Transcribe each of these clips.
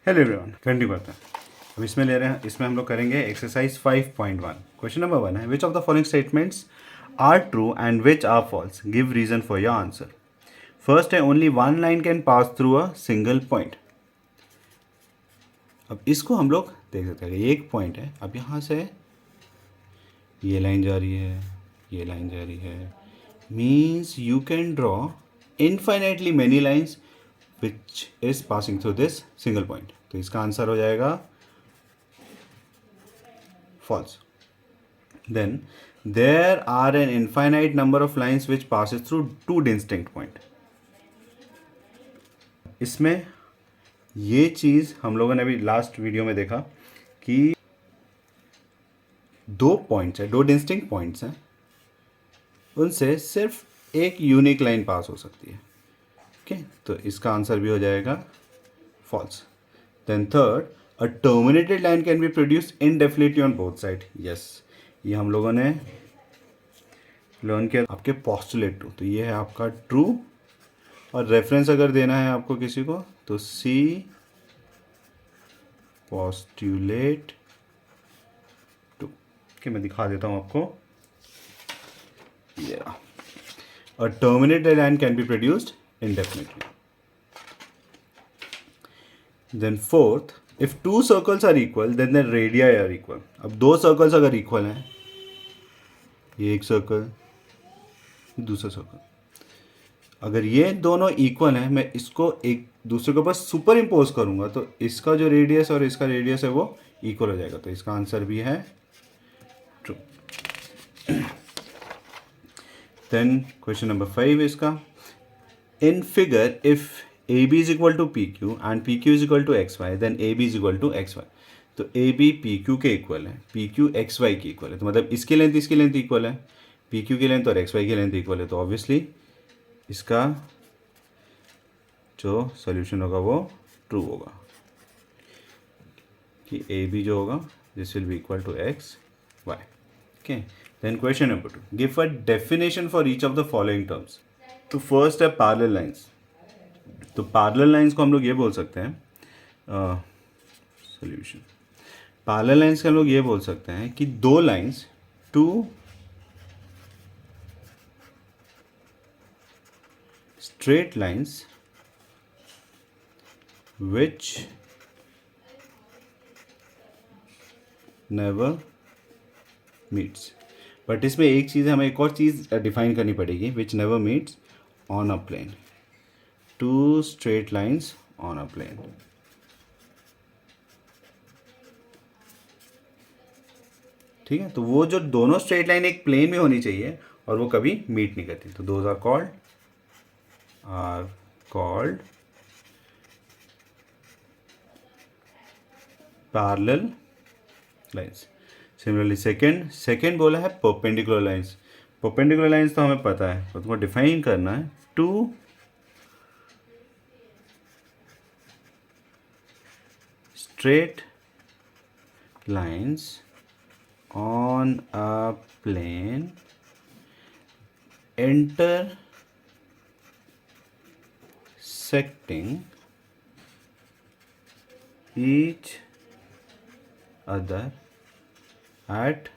Hello everyone, 20 करते हैं। अब इसमें ले रहे हैं, इसमें हम लोग करेंगे एक्सरसाइज 5.1। क्वेश्चन नंबर 1 है, which of the following statements are true and which are false, give reason for your answer. First है, only one line can pass through a single point. अब इसको हम लोग देख सकते हैं, एक पॉइंट है, अब यहाँ से ये लाइन जा रही है, ये लाइन जा रही है, means you can draw infinitely many lines which is passing through this single point. तो इसका आंसर हो जाएगा false. Then there are an infinite number of lines which passes through two distinct point. इसमें ये चीज़ हम लोगों ने अभी लास्ट वीडियो में देखा कि दो पॉइंट्स हैं, दो डिस्टिंक्ट पॉइंट्स हैं, उनसे सिर्फ एक यूनिक लाइन पास हो सकती है। ओके, तो इसका आंसर भी हो जाएगा false. Then third, a terminated line can be produced indefinitely on both side. Yes, ये हम लोगों ने लर्न किया आपके पोस्टुलेट टू। तो ये है आपका ट्रू, और रेफरेंस अगर देना है आपको किसी को तो सी पोस्टुलेट टू। ओके, मैं दिखा देता हूँ आपको। ये a terminated line can be produced indefinitely. Then fourth, if two circles are equal, then the radii are equal. अब दो सर्कल्स अगर इक्वल हैं, ये एक सर्कल, दूसरा सर्कल, अगर ये दोनों इक्वल हैं, मैं इसको एक दूसरे के ऊपर सुपर इम्पोज करूंगा तो इसका जो रेडियस और इसका रेडियस है वो इक्वल हो जाएगा। तो इसका आंसर भी है ट्रू। देन क्वेश्चन नंबर 5 इसका, in figure if AB is equal to PQ and PQ is equal to XY then AB is equal to XY। तो AB PQ के इक्वल है, PQ XY की इक्वल है, तो मतलब इसकी लेंथ इक्वल है, PQ की लेंथ और XY की लेंथ इक्वल है, तो ऑब्वियसली इसका जो सॉल्यूशन होगा वो ट्रू होगा कि AB जो होगा this will be equal to XY। Okay, then question number 2, give a definition for each of the following terms. तो फर्स्ट है पैरेलल लाइंस। तो पैरेलल लाइंस को हम लोग ये बोल सकते हैं, सॉल्यूशन पैरेलल लाइंस का हम लोग ये बोल सकते हैं कि दो lines, two straight lines which never meets. But इसमें एक चीज़ है, हमें एक और चीज़ डिफाइन करनी पड़ेगी, which never meets on a plane. Two straight lines on a plane. ठीक है, तो वो जो दोनों स्ट्रेट लाइन एक प्लेन में होनी चाहिए और वो कभी मीट नहीं करती, तो those are called parallel lines. Similarly second बोला है परपेंडिकुलर लाइंस। परपेंडिकुलर लाइंस तो हमें पता है, तो तुमको डिफाइन करना है, to straight lines on a plane intersecting each other at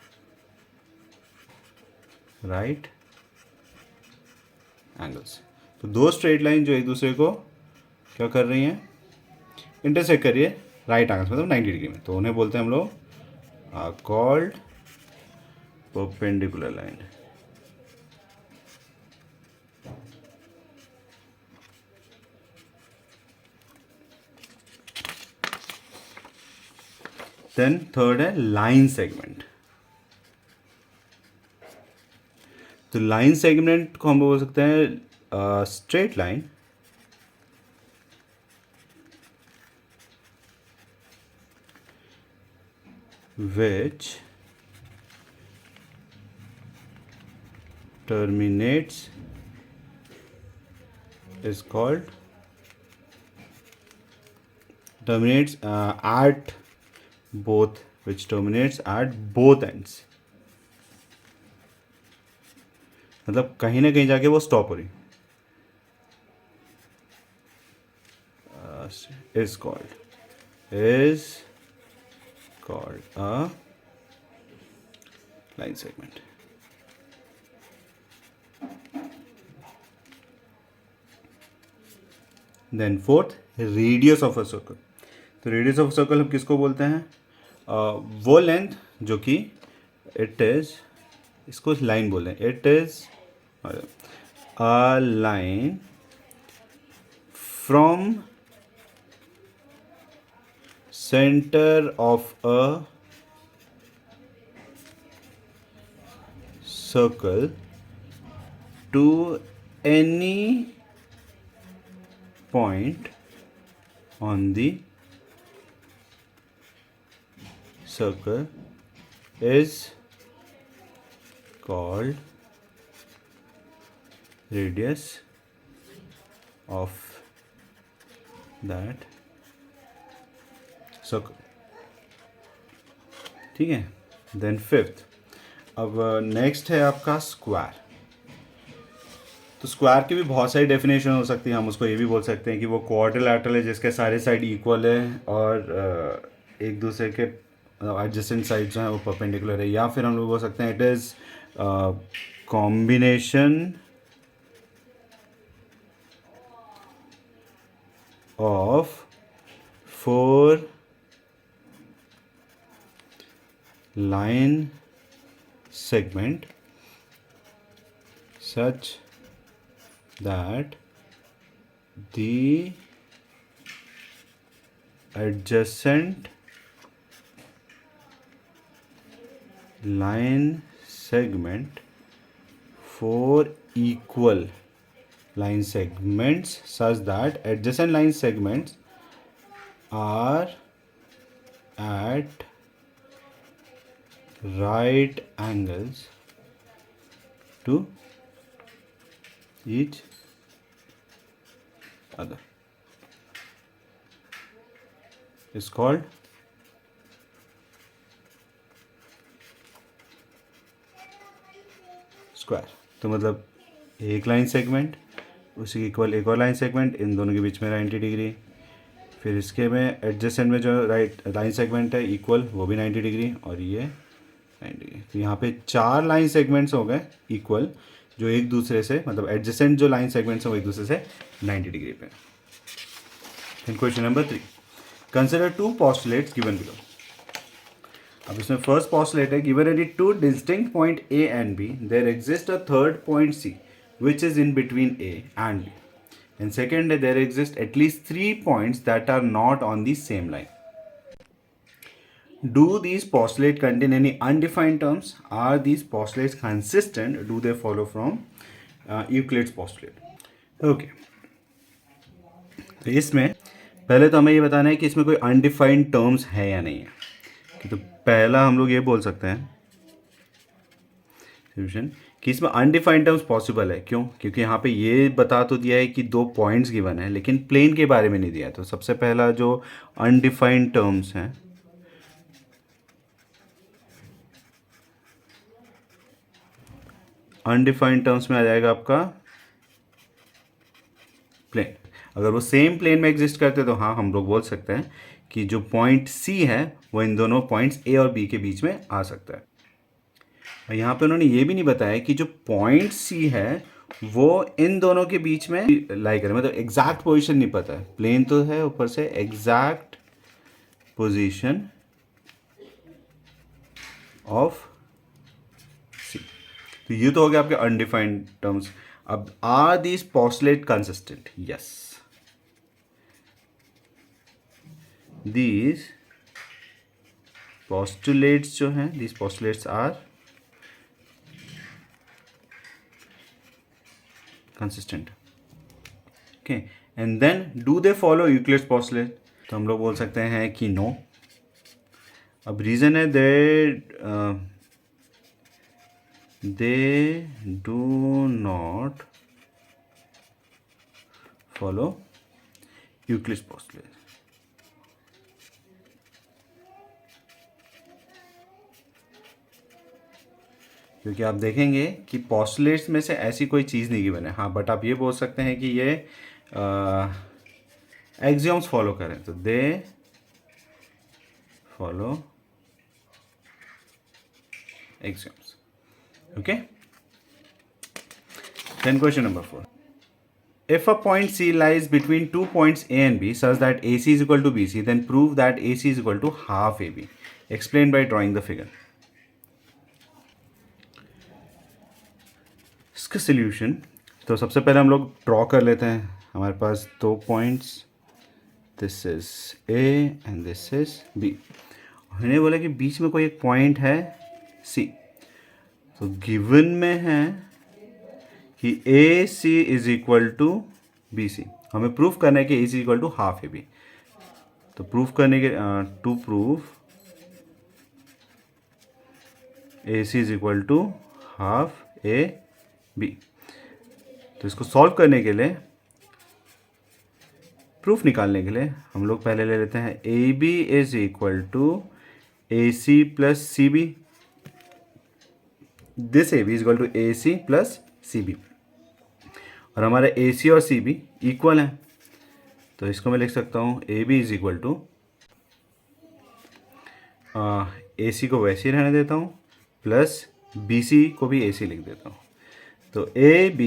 right angles। तो दो स्ट्रेट लाइन जो एक दूसरे को क्या कर रही हैं, इंटरसेक्ट कर रही है राइट एंगल्स, मतलब 90 डिग्री में, तो उन्हें बोलते हैं हम लोग called perpendicular line. Then third है लाइन सेगमेंट। तो लाइन सेगमेंट को हम बोल सकते हैं straight line which terminates is called terminates at both, which terminates at both ends। मतलब कहीं ना कहीं जाके वो स्टॉप हो रही, is called is called a line segment. Then fourth, radius of a circle. तो रेडियस ऑफ सर्कल हम किसको बोलते हैं? वो लेंथ जो कि इट इज, इसको लाइन बोल रहे हैं, it is a line from centre of a circle to any point on the circle is called radius of that circle. ठीक है. देन फिफ्थ, अब नेक्स्ट है आपका स्क्वायर. तो स्क्वायर की भी बहुत सारी डेफिनेशन हो सकती है. हम उसको ये भी बोल सकते हैं कि वो क्वाड्रिलैटरल है जिसके सारे साइड इक्वल है और एक दूसरे के एडजेसेंट साइड जो है वो परपेंडिकुलर है. या फिर हम लोग बोल सकते हैं it is combination of 4 line segment such that the adjacent line segment, 4 equal line segments such that adjacent line segments are at right angles to each other is called square. तो मतलब एक लाइन सेगमेंट, उसी equal एक और line segment, इन दोनों के बीच में 90 degree. फिर इसके में एडजेसेंट में जो राइट लाइन सेगमेंट है इक्वल, वो भी 90 डिग्री, और ये 90 डिग्री. तो यहाँ पे 4 लाइन सेगमेंट्स हो गए इक्वल, जो एक दूसरे से, मतलब एडजेसेंट जो लाइन सेगमेंट्स हैं वो एक दूसरे से 90 डिग्री पे. Question number 3, consider 2 postulates given below. अब इसमें फर्स्ट पोस्टुलेट है, given at 2 distinct point A and B, there exist a third point C which is in between A and B. And second है, there exist at least 3 points that are not on the same line. Do these postulates contain any undefined terms? Are these postulates consistent? Do they follow from Euclid's postulate? Okay. तो इसमें पहले तो हमें ये बताना है कि इसमें कोई अनडिफाइंड टर्म्स है या नहीं है. तो पहला हम लोग ये बोल सकते हैं सॉल्यूशन कि इसमें अनडिफाइंड टर्म्स पॉसिबल है. क्यों? क्योंकि यहाँ पे ये बता तो दिया है कि 2 पॉइंट्स गिवन है, लेकिन प्लेन के बारे में नहीं दिया. तो सबसे पहला जो अनडिफाइंड टर्म्स हैं, अनडिफाइंड टर्म्स में आ जाएगा आपका प्लेन. अगर वो सेम प्लेन में एग्जिस्ट करते तो हाँ हम लोग बोल सकते हैं कि जो पॉइंट सी है वो इन दोनों पॉइंट्स ए और बी के बीच में आ सकता है. और यहाँ पे उन्होंने ये भी नहीं बताया कि जो पॉइंट सी है वो इन दोनों के बीच में लाई करे, मतलब एग्जैक्ट पोजीशन नहीं पता है. प्लेन तो है, ऊपर से एग्जैक्ट पोजीशन ऑफ सी. तो ये तो हो गया आपके अनडिफाइंड टर्म्स. अब are these postulate consistent? Yes, these postulates जो हैं, these postulates are consistent. Okay, and then do they follow Euclid's postulate? तो हम लोग बोल सकते हैं कि नो. अब रीजन है they do not follow Euclid's postulate. क्योंकि आप देखेंगे कि पोस्टुलेट्स में से ऐसी कोई चीज़ नहीं गिवन है. हाँ, बट आप ये बोल सकते हैं कि ये एक्सियोम्स फॉलो करें. तो दे follow axioms. Okay, then question number 4. If a point C lies between 2 points A and B such that AC is equal to BC, then prove that AC is equal to half AB. Explain by drawing the figure. इसका solution, तो सबसे पहले हम लोग draw कर लेते हैं. हमारे पास 2 points, this is A and this is B. हमने बोला कि बीच में कोई एक पॉइंट है C. तो गिवन में है कि AC is equal to BC. हमें प्रूफ करना है कि AC equal to half AB. तो प्रूफ करने के to proof AC is equal to half AB. तो इसको सॉल्व करने के लिए, प्रूफ निकालने के लिए हम लोग पहले ले लेते हैं AB is equal to AC plus CB. This AB is equal to AC plus CB. और हमारा AC और CB इक्वल है, तो इसको मैं लिख सकता हूँ AB is equal to, AC को वैसे ही रहने देता हूँ, प्लस BC को भी AC लिख देता हूँ. तो AB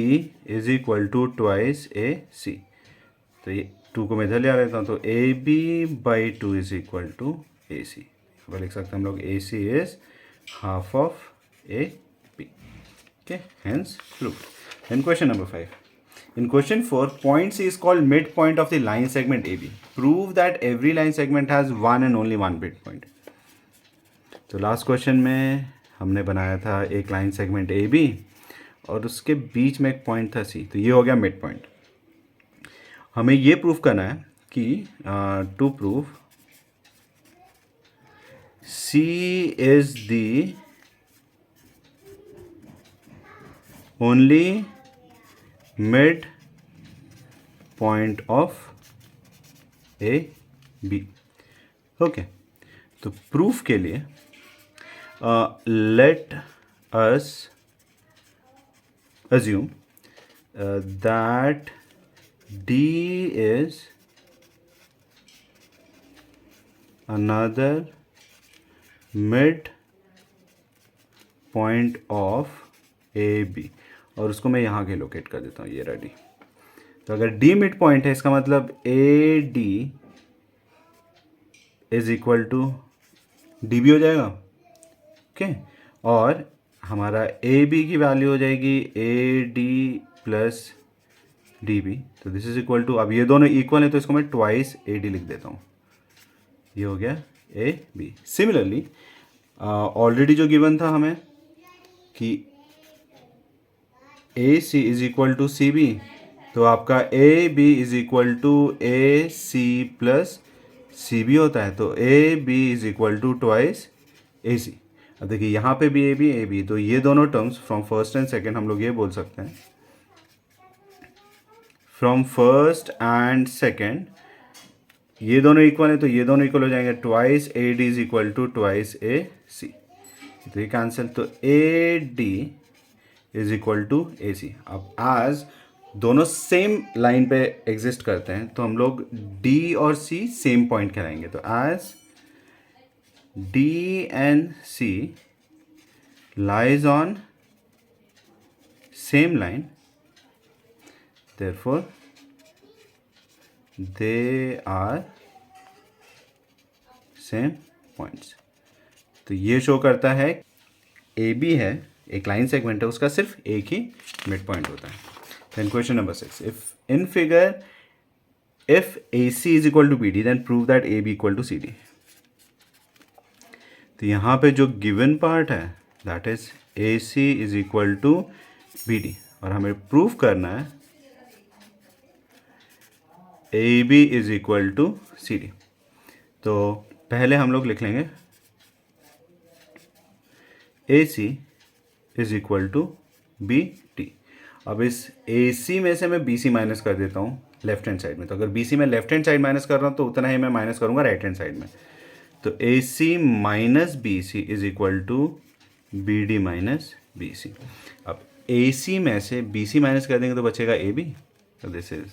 is equal to twice AC. तो ये 2 को मैं इधर ले आ लेता हूँ, तो AB by 2 is equal to AC. अब लिख सकते हैं हम लोग AC is half of AB. Okay, hence proved. Then question number 5. In question 4, point C is called midpoint of the line segment AB. Prove that every line segment has one and only one midpoint. तो last question में हमने बनाया था एक line segment AB और उसके बीच में एक पॉइंट था C. तो ये हो गया मिड पॉइंट. हमें ये प्रूफ करना है कि to proof C is the only mid point of AB. Okay, तो प्रूफ के लिए let us assume that D is another mid point of AB. और उसको मैं यहाँ के लोकेट कर देता हूँ, ये रेडी. तो अगर D मिड पॉइंट है, इसका मतलब AD is equal to DB हो जाएगा. ओके, और हमारा AB की वैल्यू हो जाएगी AD प्लस DB. तो दिस इज इक्वल टू, अब ये दोनों इक्वल है तो इसको मैं ट्वाइस AD लिख देता हूँ. ये हो गया AB. सिमिलरली ऑलरेडी जो गिवन था हमें कि AC is equal to CB, तो आपका AB is equal to AC plus CB होता है. तो AB is equal to twice AC. अब देखिए यहाँ पे भी AB, तो ये दोनों terms from first and second हम लोग ये बोल सकते हैं, फ्रॉम फर्स्ट एंड सेकेंड ये दोनों इक्वल है, तो ये दोनों इक्वल हो जाएंगे. Twice AD is equal to twice AC. तो ये कैंसिल, तो AD is equal to AC. अब एज दोनों सेम लाइन पे एग्जिस्ट करते हैं तो हम लोग D और C सेम पॉइंट कहलाएंगे. तो as D and C lies on same line, therefore they are same points. तो ये शो करता है AB है, एक लाइन सेगमेंट है, उसका सिर्फ एक ही मिड पॉइंट होता है. Then question number 6. If in figure if AC is equal to BD then prove that AB equal to CD. तो यहाँ पे जो गिवन पार्ट है that is AC is equal to BD और हमें प्रूफ करना है AB is equal to CD. तो पहले हम लोग लिख लेंगे AC is equal to BD. अब इस AC में से मैं BC माइनस कर देता हूँ लेफ्ट हैंड साइड में. तो अगर BC में लेफ्ट हैंड साइड माइनस कर रहा हूँ तो उतना ही मैं माइनस करूँगा राइट हैंड साइड में. तो AC minus BC is equal to BD minus BC. अब AC में से BC माइनस कर देंगे तो बचेगा AB. तो this is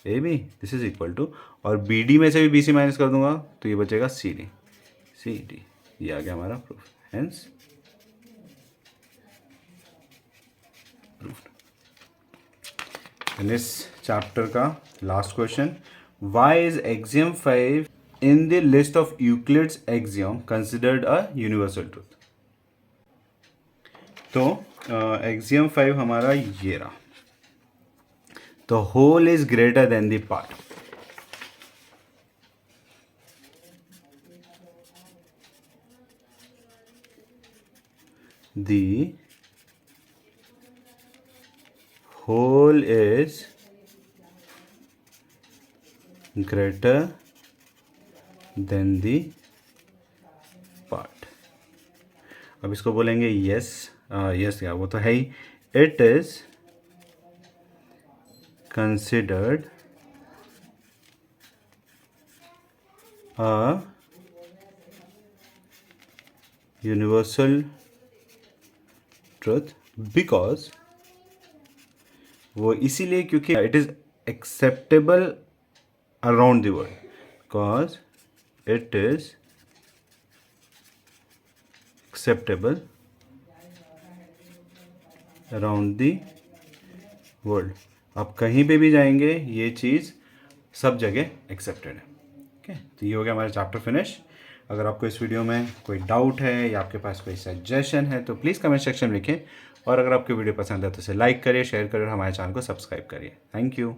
AB, this is equal to, और BD में से भी BC माइनस कर दूंगा तो ये बचेगा CD. सी डी, ये आ गया हमारा प्रूफ, हेंस प्रूफ। इस चैप्टर का last question, why is axiom 5 in the list of Euclid's axiom considered a universal truth. तो एक्सियम 5 हमारा ये रहा, तो whole is greater than the part. The whole is greater than the part। अब इसको बोलेंगे यस, यस क्या, वो तो है ही, it is considered a universal truth because, वो इसीलिए क्योंकि it is acceptable around the world, because it is acceptable around the world. आप कहीं पे भी जाएंगे ये चीज़ सब जगह एक्सेप्टेड है। ओके, तो ये हो गया हमारा चैप्टर फिनिश। अगर आपको इस वीडियो में कोई डाउट है या आपके पास कोई सजेशन है तो प्लीज़ कमेंट सेक्शन में लिखें, और अगर आपको वीडियो पसंद है तो इसे लाइक करिए, शेयर करिए और हमारे चैनल को सब्सक्राइब करिए। Thank you.